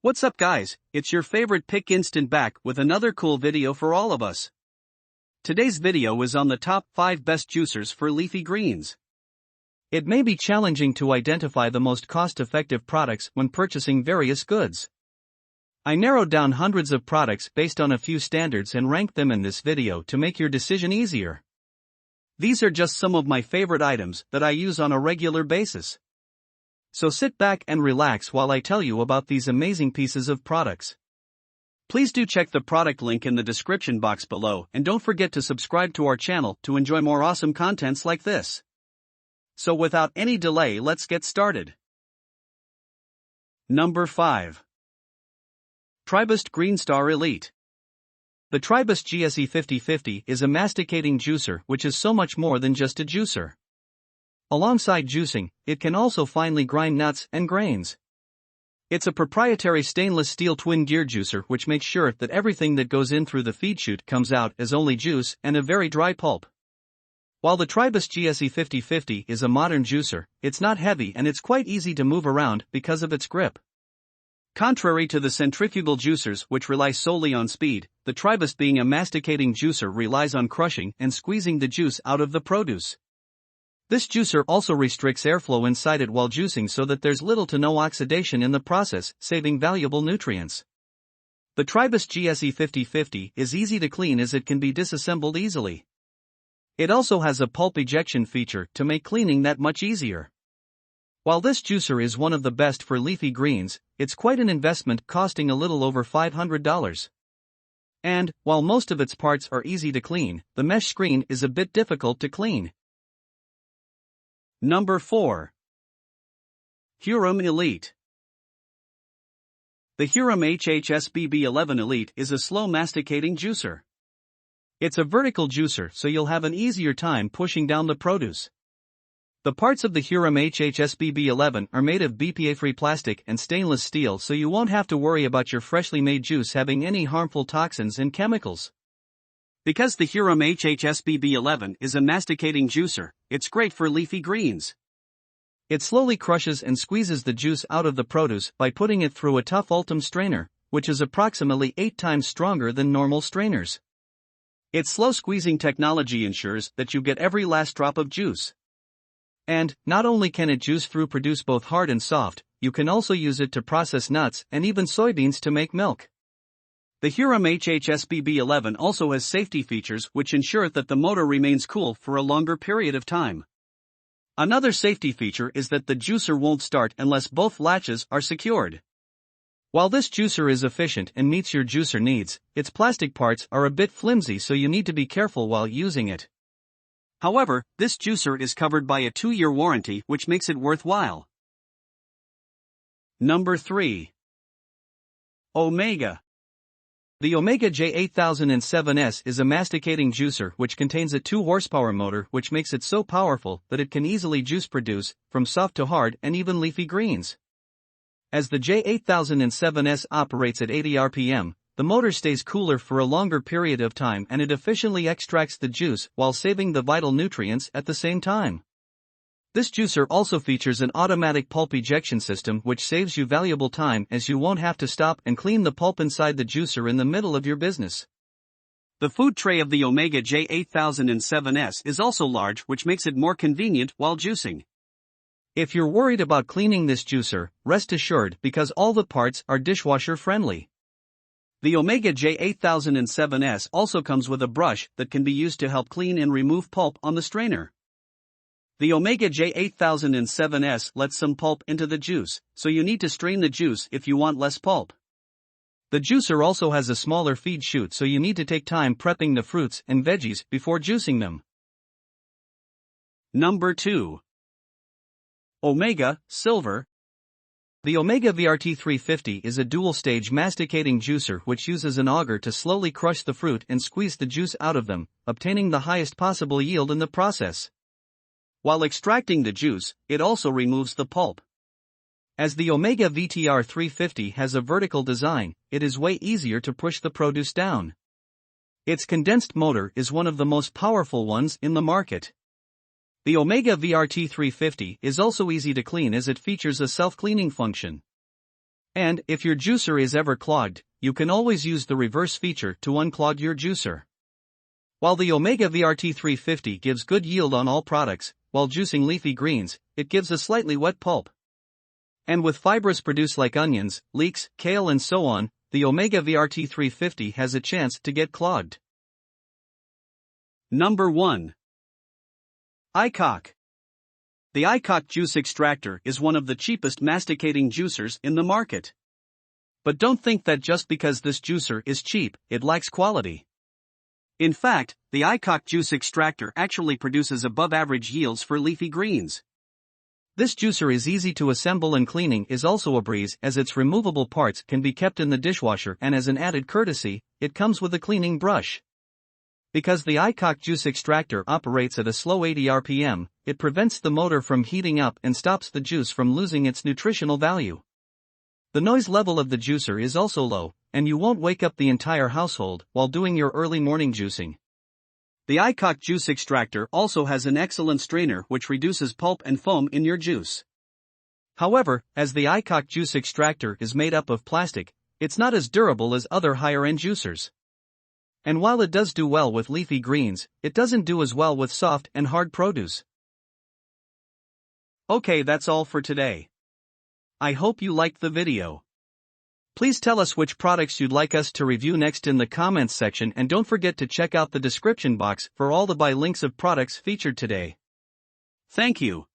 What's up guys, it's your favorite Pick Instant back with another cool video for all of us. Today's video is on the top 5 best juicers for leafy greens. It may be challenging to identify the most cost-effective products when purchasing various goods. I narrowed down hundreds of products based on a few standards and ranked them in this video to make your decision easier. These are just some of my favorite items that I use on a regular basis. So sit back and relax while I tell you about these amazing pieces of products. Please do check the product link in the description box below and don't forget to subscribe to our channel to enjoy more awesome contents like this. So without any delay, let's get started. Number 5. Tribest Greenstar Elite. The Tribest GSE 5050 is a masticating juicer which is so much more than just a juicer. Alongside juicing, it can also finely grind nuts and grains. It's a proprietary stainless steel twin gear juicer which makes sure that everything that goes in through the feed chute comes out as only juice and a very dry pulp. While the Tribest GSE 5050 is a modern juicer, it's not heavy and it's quite easy to move around because of its grip. Contrary to the centrifugal juicers which rely solely on speed, the Tribest, being a masticating juicer, relies on crushing and squeezing the juice out of the produce. This juicer also restricts airflow inside it while juicing so that there's little to no oxidation in the process, saving valuable nutrients. The Tribest GSE 5050 is easy to clean as it can be disassembled easily. It also has a pulp ejection feature to make cleaning that much easier. While this juicer is one of the best for leafy greens, it's quite an investment, costing a little over $500. And, while most of its parts are easy to clean, the mesh screen is a bit difficult to clean. Number 4. Hurom Elite. The Hurom HHSBB11 Elite is a slow masticating juicer. It's a vertical juicer, so you'll have an easier time pushing down the produce. The parts of the Hurom HHSBB11 are made of BPA-free plastic and stainless steel, so you won't have to worry about your freshly made juice having any harmful toxins and chemicals. Because the Hurom HHSBB11 is a masticating juicer, it's great for leafy greens. It slowly crushes and squeezes the juice out of the produce by putting it through a tough Ultim strainer, which is approximately 8 times stronger than normal strainers. Its slow squeezing technology ensures that you get every last drop of juice. And, not only can it juice through produce both hard and soft, you can also use it to process nuts and even soybeans to make milk. The Hurom HHSBB11 also has safety features which ensure that the motor remains cool for a longer period of time. Another safety feature is that the juicer won't start unless both latches are secured. While this juicer is efficient and meets your juicer needs, its plastic parts are a bit flimsy, so you need to be careful while using it. However, this juicer is covered by a 2-year warranty, which makes it worthwhile. Number 3. Omega. The Omega J8007S is a masticating juicer which contains a 2-horsepower motor which makes it so powerful that it can easily juice produce, from soft to hard and even leafy greens. As the J8007S operates at 80 RPM, the motor stays cooler for a longer period of time and it efficiently extracts the juice while saving the vital nutrients at the same time. This juicer also features an automatic pulp ejection system which saves you valuable time, as you won't have to stop and clean the pulp inside the juicer in the middle of your business. The food tray of the Omega J8007S is also large, which makes it more convenient while juicing. If you're worried about cleaning this juicer, rest assured, because all the parts are dishwasher friendly. The Omega J8007S also comes with a brush that can be used to help clean and remove pulp on the strainer. The Omega J8007S lets some pulp into the juice, so you need to strain the juice if you want less pulp. The juicer also has a smaller feed chute, so you need to take time prepping the fruits and veggies before juicing them. Number 2. Omega Silver. The Omega VRT 350 is a dual-stage masticating juicer which uses an auger to slowly crush the fruit and squeeze the juice out of them, obtaining the highest possible yield in the process. While extracting the juice, it also removes the pulp. As the Omega VTR 350 has a vertical design, it is way easier to push the produce down. Its condensed motor is one of the most powerful ones in the market. The Omega VRT 350 is also easy to clean as it features a self-cleaning function. And, if your juicer is ever clogged, you can always use the reverse feature to unclog your juicer. While the Omega VRT 350 gives good yield on all products, while juicing leafy greens, it gives a slightly wet pulp. And with fibrous produce like onions, leeks, kale and so on, the Omega VRT 350 has a chance to get clogged. Number 1. iCock. The iCock juice extractor is one of the cheapest masticating juicers in the market. But don't think that just because this juicer is cheap, it lacks quality. In fact, the iCock juice extractor actually produces above-average yields for leafy greens. This juicer is easy to assemble and cleaning is also a breeze as its removable parts can be kept in the dishwasher, and as an added courtesy, it comes with a cleaning brush. Because the iCock juice extractor operates at a slow 80 RPM, it prevents the motor from heating up and stops the juice from losing its nutritional value. The noise level of the juicer is also low, and you won't wake up the entire household while doing your early morning juicing. The iCock juice extractor also has an excellent strainer which reduces pulp and foam in your juice. However, as the iCock juice extractor is made up of plastic, it's not as durable as other higher-end juicers. And while it does do well with leafy greens, it doesn't do as well with soft and hard produce. Okay, that's all for today. I hope you liked the video. Please tell us which products you'd like us to review next in the comments section, and don't forget to check out the description box for all the buy links of products featured today. Thank you.